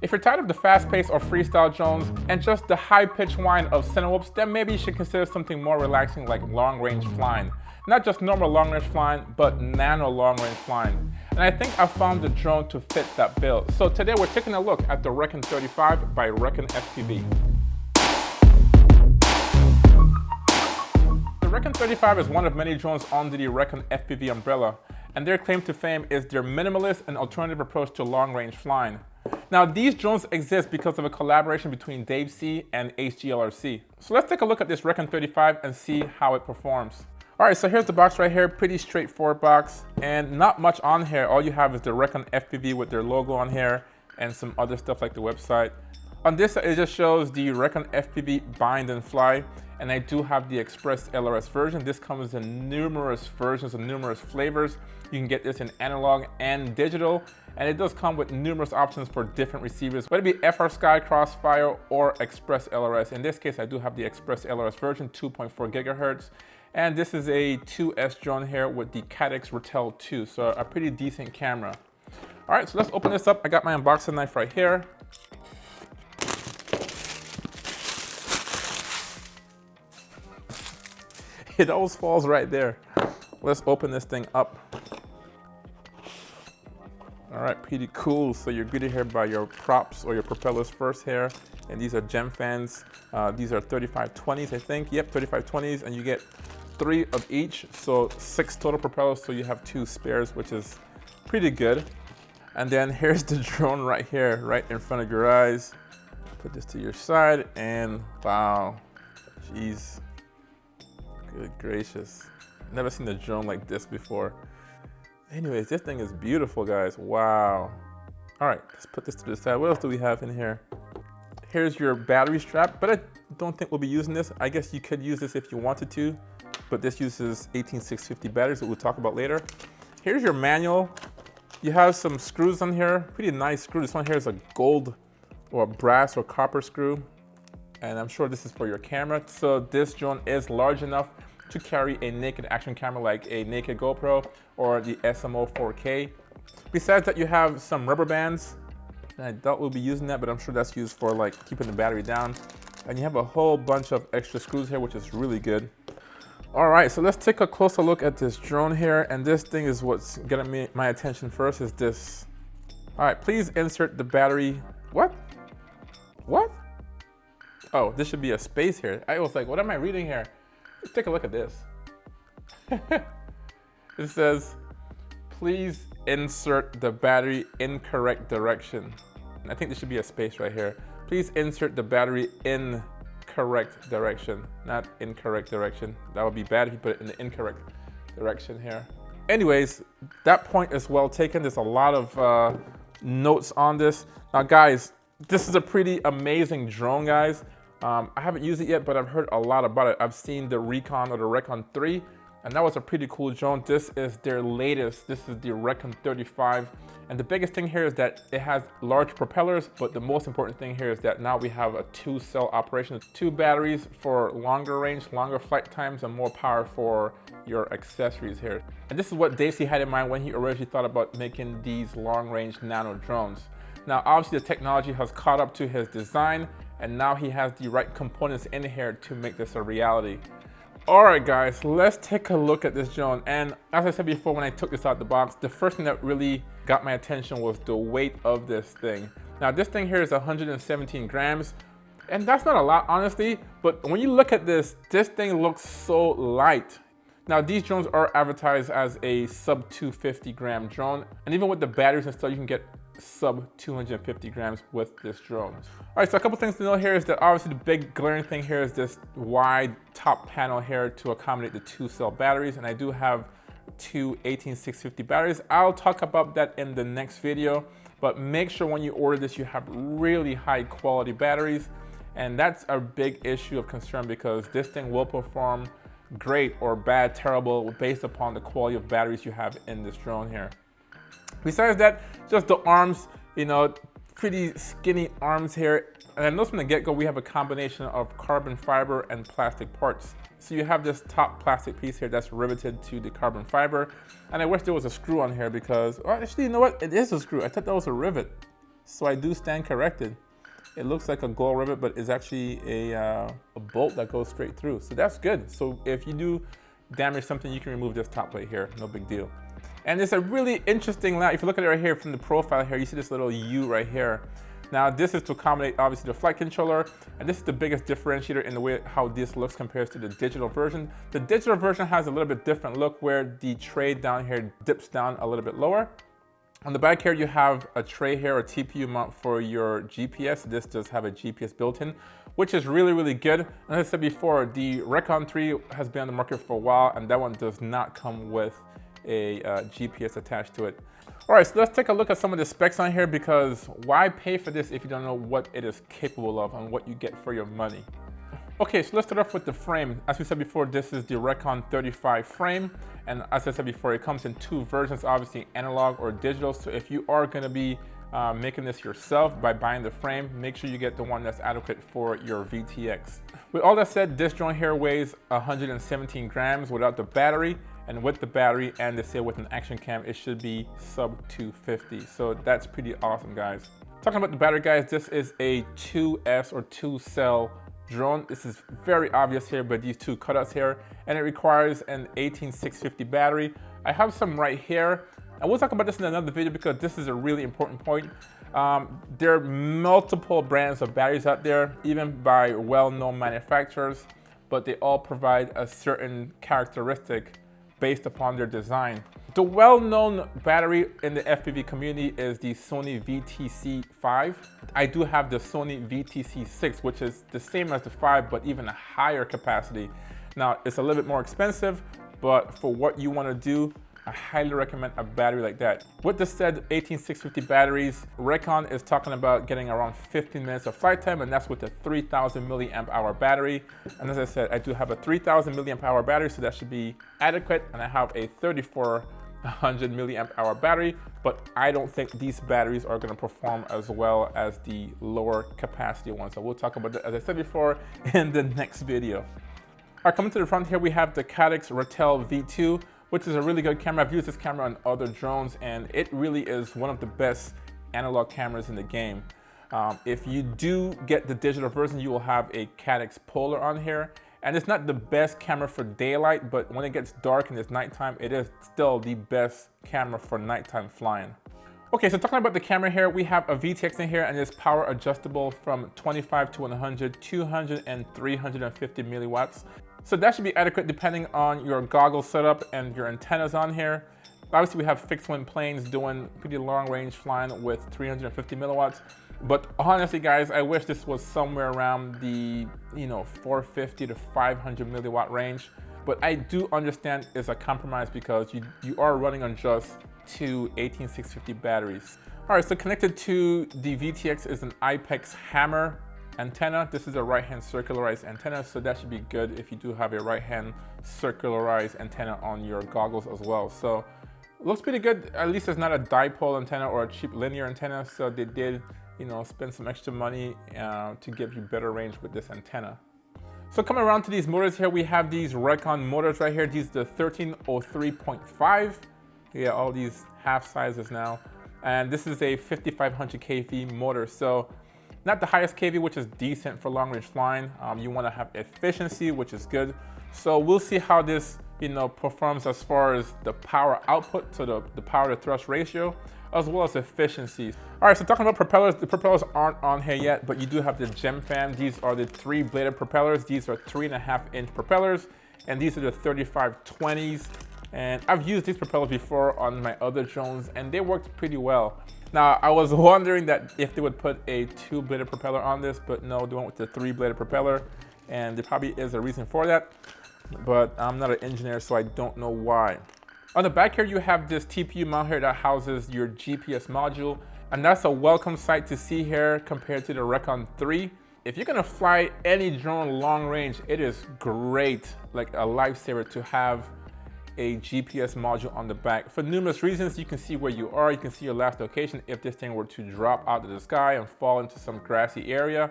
If you're tired of the fast-paced or freestyle drones and just the high-pitched whine of center whoops, then maybe you should consider something more relaxing like long-range flying. Not just normal long-range flying, but nano long-range flying. And I think I found the drone to fit that bill. So today we're taking a look at the REKON35 by RekonFPV. The REKON35 is one of many drones under the RekonFPV umbrella, and their claim to fame is their minimalist and alternative approach to long-range flying. Now, these drones exist because of a collaboration between Dave C and HGLRC. So let's take a look at this REKON35 and see how it performs. All right, so here's the box right here, pretty straightforward box, and not much on here. All you have is the RekonFPV with their logo on here and some other stuff like the website. On this, it just shows the RekonFPV bind and fly, and I do have the Express LRS version. This comes in numerous versions and numerous flavors. You can get this in analog and digital, and it does come with numerous options for different receivers, whether it be FrSky, Crossfire, or Express LRS. In this case, I do have the Express LRS version, 2.4 gigahertz. And this is a 2S drone here with the Caddx Ratel 2, so a pretty decent camera. All right, so let's open this up. I got my unboxing knife right here. It always falls right there. Let's open this thing up. All right, pretty cool. So you're greeted here by your props or your propellers first here. And these are gem fans. These are 3520s, I think. Yep, 3520s, and you get 3 of each. So 6 total propellers, so you have 2 spares, which is pretty good. And then here's the drone right here, right in front of your eyes. Put this to your side, and wow, jeez. Good gracious. Never seen a drone like this before. Anyways, this thing is beautiful, guys. Wow. All right, let's put this to the side. What else do we have in here? Here's your battery strap, but I don't think we'll be using this. I guess you could use this if you wanted to, but this uses 18650 batteries that we'll talk about later. Here's your manual. You have some screws on here, pretty nice screw. This one here is a gold or brass or copper screw, and I'm sure this is for your camera. So this drone is large enough to carry a naked action camera like a naked GoPro or the SMO 4K. Besides that, you have some rubber bands. I doubt we'll be using that, but I'm sure that's used for like keeping the battery down. And you have a whole bunch of extra screws here, which is really good. All right, so let's take a closer look at this drone here. And this thing is what's getting my attention first is this. All right, please insert the battery. What? What? Oh, this should be a space here. I was like, what am I reading here? Let's take a look at this. It says, please insert the battery in correct direction. I think there should be a space right here. Please insert the battery in correct direction, not incorrect direction. That would be bad if you put it in the incorrect direction here. Anyways, that point is well taken. There's a lot of notes on this. Now guys, this is a pretty amazing drone, guys. I haven't used it yet, but I've heard a lot about it. I've seen the Rekon or the REKON3, and that was a pretty cool drone. This is their latest. This is the REKON35. And the biggest thing here is that it has large propellers, but the most important thing here is that now we have a 2-cell operation, 2 batteries for longer range, longer flight times, and more power for your accessories here. And this is what Dave C had in mind when he originally thought about making these long-range nano drones. Now, obviously the technology has caught up to his design, and now he has the right components in here to make this a reality. All right, guys, let's take a look at this drone. And as I said before, when I took this out the box, the first thing that really got my attention was the weight of this thing. Now, this thing here is 117 grams, and that's not a lot, honestly, but when you look at this thing looks so light. Now, these drones are advertised as a sub 250 gram drone, and even with the batteries and stuff, you can get sub 250 grams with this drone. All right, so a couple things to know here is that obviously the big glaring thing here is this wide top panel here to accommodate the 2-cell batteries, and I do have 2 18650 batteries. I'll talk about that in the next video, but make sure when you order this you have really high quality batteries, and that's a big issue of concern because this thing will perform great or bad, terrible, based upon the quality of batteries you have in this drone here. Besides that, just the arms, you know, pretty skinny arms here. And I noticed from the get-go, we have a combination of carbon fiber and plastic parts. So you have this top plastic piece here that's riveted to the carbon fiber. And I wish there was a screw on here because, well, actually, you know what? It is a screw. I thought that was a rivet. So I do stand corrected. It looks like a gold rivet, but it's actually a bolt that goes straight through. So that's good. So if you do damage something, you can remove this top plate here, no big deal. And it's a really interesting lamp. If you look at it right here from the profile here, you see this little U right here. Now this is to accommodate obviously the flight controller, and this is the biggest differentiator in the way how this looks compared to the digital version. The digital version has a little bit different look where the tray down here dips down a little bit lower. On the back here, you have a tray here, a TPU mount for your GPS. This does have a GPS built in, which is really, really good. And as I said before, the REKON3 has been on the market for a while, and that one does not come with a GPS attached to it. All right, so let's take a look at some of the specs on here, because why pay for this if you don't know what it is capable of and what you get for your money? Okay, so let's start off with the frame. As we said before, this is the REKON35 frame. And as I said before, it comes in two versions, obviously analog or digital. So if you are gonna be making this yourself by buying the frame, make sure you get the one that's adequate for your VTX. With all that said, this drone here weighs 117 grams without the battery. And with the battery and they say with an action cam, it should be sub 250. So that's pretty awesome, guys. Talking about the battery, guys, this is a 2S or 2-cell drone. This is very obvious here, but these two cutouts here, and it requires an 18650 battery. I have some right here. I will talk about this in another video because this is a really important point. There are multiple brands of batteries out there, even by well-known manufacturers, but they all provide a certain characteristic based upon their design. The well-known battery in the FPV community is the Sony VTC5. I do have the Sony VTC6, which is the same as the 5, but even a higher capacity. Now, it's a little bit more expensive, but for what you want to do, I highly recommend a battery like that. With the said 18650 batteries, Rekon is talking about getting around 15 minutes of flight time, and that's with a 3000 milliamp hour battery. And as I said, I do have a 3000 milliamp hour battery, so that should be adequate. And I have a 3400 milliamp hour battery, but I don't think these batteries are gonna perform as well as the lower capacity ones. So we'll talk about that, as I said before, in the next video. All right, coming to the front here, we have the Caddx Ratel V2, which is a really good camera. I've used this camera on other drones, and it really is one of the best analog cameras in the game. If you do get the digital version, you will have a Caddx Polar on here. And it's not the best camera for daylight, but when it gets dark and it's nighttime, it is still the best camera for nighttime flying. Okay, so talking about the camera here, we have a VTX in here, and it's power adjustable from 25 to 100, 200, and 350 milliwatts. So that should be adequate depending on your goggle setup and your antennas on here. Obviously, we have fixed wing planes doing pretty long range flying with 350 milliwatts. But honestly, guys, I wish this was somewhere around the 450 to 500 milliwatt range. But I do understand it's a compromise because you are running on just two 18650 batteries. All right, so connected to the VTX is an IPEX hammer antenna. This is a right-hand circularized antenna, so that should be good if you do have a right-hand circularized antenna on your goggles as well. So it looks pretty good. At least it's not a dipole antenna or a cheap linear antenna, so they did spend some extra money to give you better range with this antenna. So coming around to these motors here, we have these Rekon motors right here. These are the 1303.5. Yeah, all these half sizes now. And this is a 5500 kV motor. So not the highest kV, which is decent for long range flying. You want to have efficiency, which is good. So we'll see how this performs as far as the power output, so the power to thrust ratio, as well as efficiency. All right, so talking about propellers, the propellers aren't on here yet, but you do have the Gem Fam. These are the 3-bladed propellers. These are 3.5-inch propellers, and these are the 3520s. And I've used these propellers before on my other drones, and they worked pretty well. Now, I was wondering that if they would put a 2-bladed propeller on this, but no, they went with the 3-bladed propeller, and there probably is a reason for that, but I'm not an engineer, so I don't know why. On the back here, you have this TPU mount here that houses your GPS module, and that's a welcome sight to see here compared to the Rekon 3. If you're gonna fly any drone long range, it is great, like a lifesaver to have a GPS module on the back. For numerous reasons, you can see where you are, you can see your last location if this thing were to drop out of the sky and fall into some grassy area,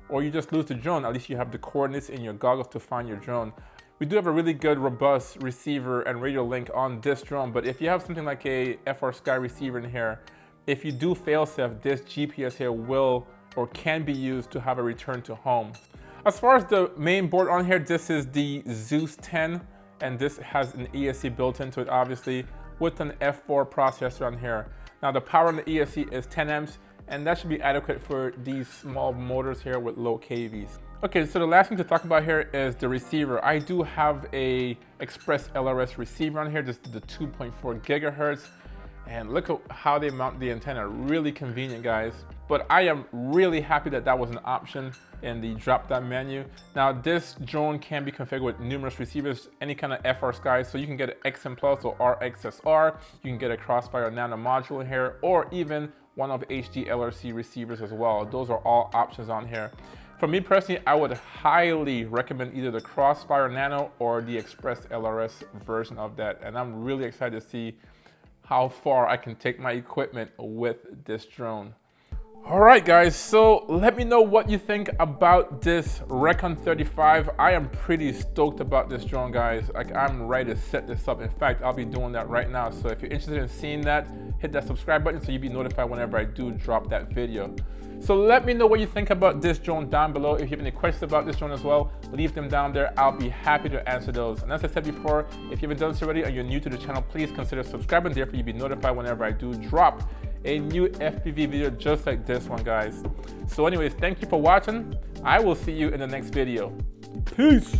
or you just lose the drone. At least you have the coordinates in your goggles to find your drone. We do have a really good, robust receiver and radio link on this drone, but if you have something like a FR Sky receiver in here, if you do failsafe, this GPS here will or can be used to have a return to home. As far as the main board on here, this is the Zeus 10, and this has an ESC built into it, obviously, with an F4 processor on here. Now the power on the ESC is 10 amps, and that should be adequate for these small motors here with low KVs. Okay, so the last thing to talk about here is the receiver. I do have a Express LRS receiver on here. This is the 2.4 gigahertz. And look at how they mount the antenna. Really convenient, guys. But I am really happy that that was an option in the drop-down menu. Now, this drone can be configured with numerous receivers, any kind of FR Sky. So you can get an XM Plus or RXSR. You can get a Crossfire Nano module here, or even one of HD LRC receivers as well. Those are all options on here. For me personally, I would highly recommend either the Crossfire Nano or the Express LRS version of that. And I'm really excited to see how far I can take my equipment with this drone. All right, guys, so let me know what you think about this REKON35. I am pretty stoked about this drone, guys. Like, I'm ready to set this up. In fact, I'll be doing that right now. So if you're interested in seeing that, hit that subscribe button so you'll be notified whenever I do drop that video. So let me know what you think about this drone down below. If you have any questions about this drone as well, leave them down there. I'll be happy to answer those. And as I said before, if you haven't done this already and you're new to the channel, please consider subscribing. Therefore, you'll be notified whenever I do drop a new FPV video just like this one, guys. So anyways, thank you for watching. I will see you in the next video. Peace.